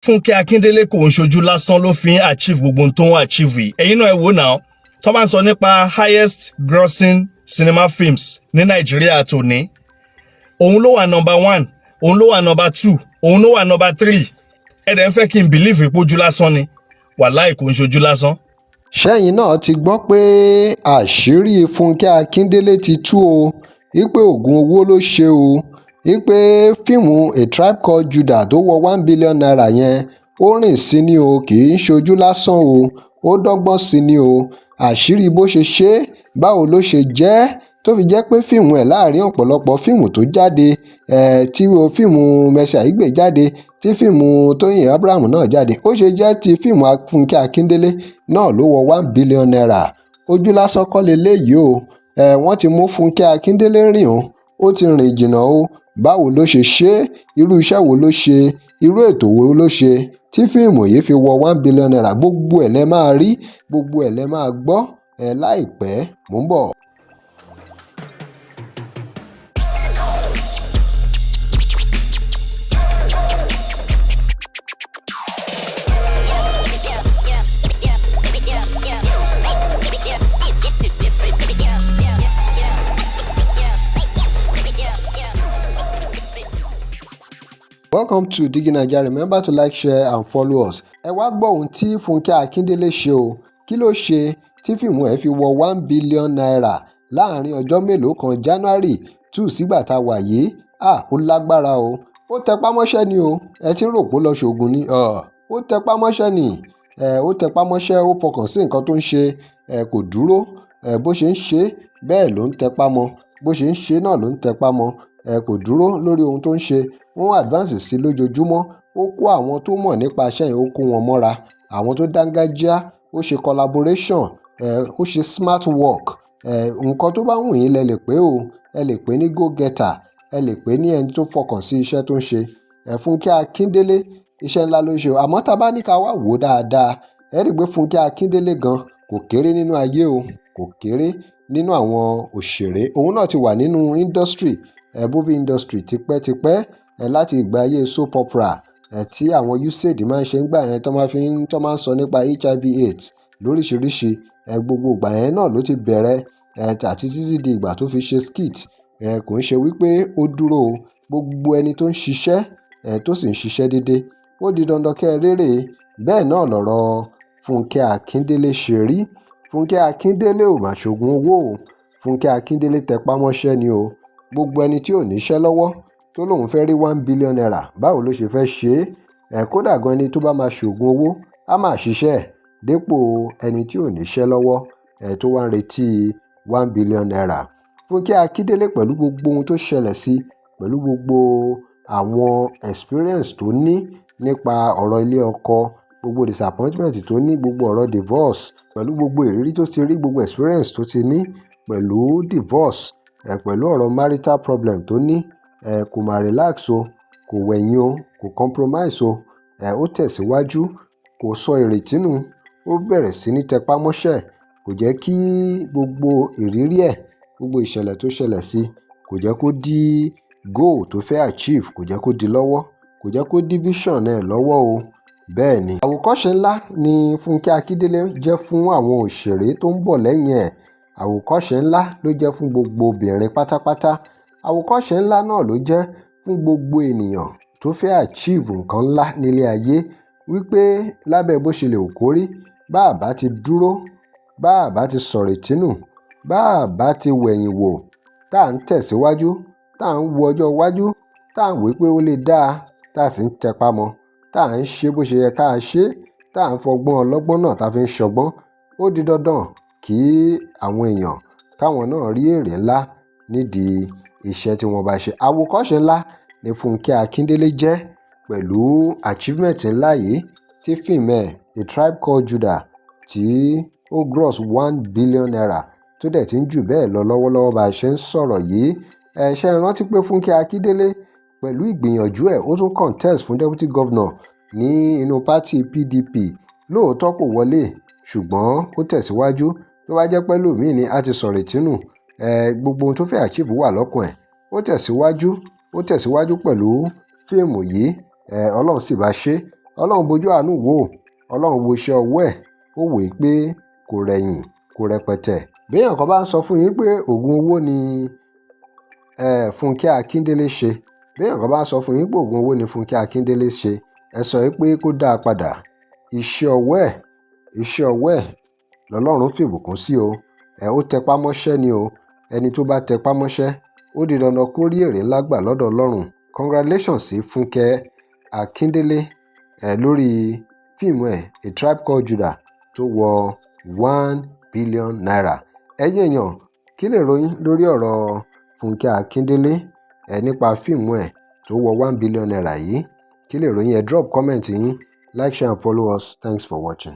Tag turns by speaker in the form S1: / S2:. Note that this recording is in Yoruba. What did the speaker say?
S1: Funke Akindele kò ń ṣojú lásán ló fi ń achieve gbogbo ohun tó ń achieve yìí. Ẹ̀yin náà ẹ wò náà, tó bá ń sọ nípa highest grossing cinema films ní Nàìjíríà tòní, òun ló wà number 1, òun ló wà number 2, òun ló wà number 3. Ẹ̀dẹ̀ ń fẹ́ kí n believe ipò ojú lásán ni, wàláì kò ń ṣojú lásán.
S2: Ṣẹ́yìn náà ti gbọ́ pé àṣírí Funke Akindele ti tú o, wípé oògùn owó ló ṣe o, wípé fíìmù A Tribe Called Judah tó wọ 1 billion naira yẹn ó rìn sí ni o, kì í ṣojú lásán o, ó dọ́gbọ́n sí ni o. Àṣírí bó ṣe ṣe é, báwo ló ṣe jẹ́ tó fi jẹ́ pé fíìmù ẹ̀ láàrin ọ̀pọ̀lọpọ̀ fíìmù tó jáde, tí fíìmù Mercy Aigbe jáde, tí fíìmù Tóyìn Abraham náà jáde, ó ṣe jẹ́ ti fíìmù Funke Akindele náà ló wọ 1 billion naira. Ojú lásán kọ́ leléyìí o, wọ́n ti mú Funke Akindele rìn o, ó ti rìn jìnnà o. Báwo ló ṣe ṣe é, irú iṣẹ́ wo ló ṣe, irú ètò wo ló ṣe tí fíìmù yìí fi wọ 1 billion naira. Gbogbo ẹ̀ lẹ máa rí, gbogbo ẹ̀ lẹ máa gbọ́ láìpẹ́. Mò ń bọ̀. Welcome to Digi Naija. Remember to like, share and follow us. Ẹ wá gbọ́ ohun tí Funke Akindele ṣe o. Kí ló ṣe tí fíìmù ẹ̀ fi wọ 1 billion naira láàrin ọjọ́ mélòó kan, January 2 sígbà tá a wà yìí? Ó lágbára o. Ó tẹpá mọ́ṣẹ́ ni o. Ẹ ti rò pé ó lọ ṣògùn ni. Ó tẹpá mọ́ṣẹ́ ni. Ó tẹpá mọ́ṣẹ́, ó fọkàn sí nǹkan tó ń ṣe. Kò dúró. Bó ṣe ń ṣe bẹ́ẹ̀ ló ń tẹpá mọ́. Bó ṣe ń ṣe náà ló ń tẹpá mọ́. Kò dúró lórí ohun tó ń ṣe. Wọ́n advance sí lójoojúmọ́. Ó kó àwọn tó mọ̀ nípa iṣẹ́ yẹn, ó kó wọn mọ́ra. Àwọn tó dángájíá, ó ṣe collaboration, ó ṣe smart work. Nǹkan tó bá wù yín lẹ lè pè o. Ẹ lè pè ní go getter, ẹ lè pè ní ẹni tó fọkàn sí iṣẹ́ tó ń ṣe. Funke Akindele iṣẹ́ ńlá ló ṣe o. Àmọ́ tá a bá ní ká wá wò dáadáa, ẹ rí i pé Funke Akindele gan kò kéré nínú ayé o. Kò kéré nínú àwọn òṣèré. Òun náà ti wà nínú industry, movie industry tipẹ́tipẹ́, láti ìgbà ayé soap opera, tí àwọn USAID máa ń ṣe ńgbà yẹn tó máa ń sọ nípa HIV/AIDS lóríṣiríṣi. Gbogbo ìgbà yẹn náà ló ti bẹ̀rẹ̀, àti títí di ìgbà tó fi ṣe skit. Kò ń ṣe wípé ó dúró o. Gbogbo ẹni tó ń ṣiṣẹ́, tó sì ń ṣiṣẹ́ dédé, ó di dandan kẹ́ ẹ rérè. Bẹ́ẹ̀ náà lọ̀rọ̀ Funke Akindele ṣe rí. Funke Akindele ò mà ṣògùn owó o. Funke Akindele tẹpá mọ́ṣẹ́ ni o. Gbogbo ẹni tí ò níṣẹ́ lọ́wọ́ tó lóun fẹ́ rí 1 billion naira, báwo ló ṣe fẹ́ ṣe é? Kódà gan ẹni tó bá máa ṣògùn owó á máa ṣiṣẹ́ dépò ẹni tí ò níṣẹ́ lọ́wọ́, tó wá ń retí 1 billion naira. Funke Akindele pẹ̀lú gbogbo ohun tó ṣẹlẹ̀ sí, pẹ̀lú gbogbo àwọn experience tó ní nípa ọ̀rọ̀ ilé ọkọ, gbogbo disappointment tó ní, gbogbo ọ̀rọ̀ divorce, pẹ̀lú gbogbo ìrírí tó ti rí, gbogbo experience tó ti ní pẹ̀lú divorce, pẹ̀lú ọ̀rọ̀ marital problem tó ní, kò má relax o, kò wẹ̀yìn o, kò compromise o. Ó tẹ̀síwájú, kò sọ ìrètí nù. Ó bẹ̀rẹ̀ sí ní tẹpá mọ́ṣẹ́. Kò jẹ́ kí gbogbo ìrírí ẹ̀, gbogbo ìṣẹ̀lẹ̀ tó ṣẹlẹ̀ sí, kò jẹ́ kó dí goal tó fẹ́ achieve, kò jẹ́ kó dí lọ́wọ́, kò jẹ́ kó dí vision ẹ̀ lọ́wọ́ o. Bẹ́ẹ̀ ni. Àwòkọ́ṣe ńlá ni Funke Akindele jẹ́ fún àwọn òṣèré tó ń bọ̀ lẹ́yìn ẹ̀. Àwòkọ́ṣe ńlá ló jẹ́ fún gbogbo obìnrin pátápátá. Àwòkọ́ṣe ńlá náà ló jẹ́ fún gbogbo ènìyàn tó fẹ́ achieve nǹkan ńlá nílé ayé. Wípé lábẹ́ bó ṣe lè wù kó rí, bá a bá ti dúró, bá a bá ti sọ̀rọ̀ ìtínú, bá a bá ti wẹ̀yìn wò, tá à ń tẹ̀síwájú, tá à ń wo ọjọ́ iwájú, tá à ń wí pé ó lè dáa, tá a sì ń tẹpá mọ́, tá à ń ṣe bó ṣe yẹ ká ṣe, tá à ń fọgbọ́n ọlọ́gbọ́n náà tá a fi ń ṣọgbọ́n. Ó di dandan kí àwọn èèyàn káwọn náà rí èrè ńlá nídìí iṣẹ́ tí wọ́n bá ṣe. Àwòkọ́ṣe ńlá ni Funke Akindele jẹ́ pẹ̀lú achievement ńlá yìí tí fíìmù ẹ̀ A Tribe Called Judah tí ó gross 1 billion naira tó dẹ̀ ti ń jù bẹ́ẹ̀ lọ lọ́wọ́lọ́wọ́ bá a ṣe ń sọ̀rọ̀ yìí. Ṣé ẹ rántí pé Funke Akindele pẹ̀lú ìgbìyànjú ẹ̀ ó tún contest fún deputy governor ní inú pátì PDP. Lóòótọ́ kò wọlé, ṣùgbọ́n ó tẹ̀síwájú. Tó bá jẹ́ pé lòmíì ni a ti sọ̀rọ̀ ìtínú. Gbogbo ohun tó fẹ́ achieve wà lọ́kàn ẹ̀. Ó tẹ̀síwájú pẹ̀lú fíìmù yìí. Ọlọ́run sì bá ṣe. Ọlọ́run bojú àánú wò ó, Ọlọ́run wo iṣẹ́ ọwọ́ ẹ̀, ó wò ó pé kò rẹ̀yìn, kò rẹpẹtẹ. Béèyàn kan bá ń sọ fún yín pé oògùn owó ni Funke Akindele ṣe, béèyàn kan bá ń sọ fún yín pé oògùn owó ni Funke Akindele ṣe, ẹ sọ pé kó dáa padà. Iṣẹ́ ọwọ́ ẹ̀ lọ́lọ́run fìbùkún sí o. Ó tẹpá mọ́ṣẹ́ ni o. Ẹni tó bá tẹpá mọ́ṣẹ́, ó di dandan kó rí èrè ńlá gbà lọ́dọ̀ Ọlọ́run. Congratulations sí Funke Akindele lórí fíìmù ẹ̀ A Tribe Called Judah tó wọ 1 billion naira. Ẹ̀yin èèyàn, kí lè ròyìn lórí ọ̀rọ̀ Funke Akindele nípa fíìmù ẹ̀ tó wọ 1 billion naira yìí? Kí lè ròyìn? Drop comment yín, like, share and follow us. Thanks for watching.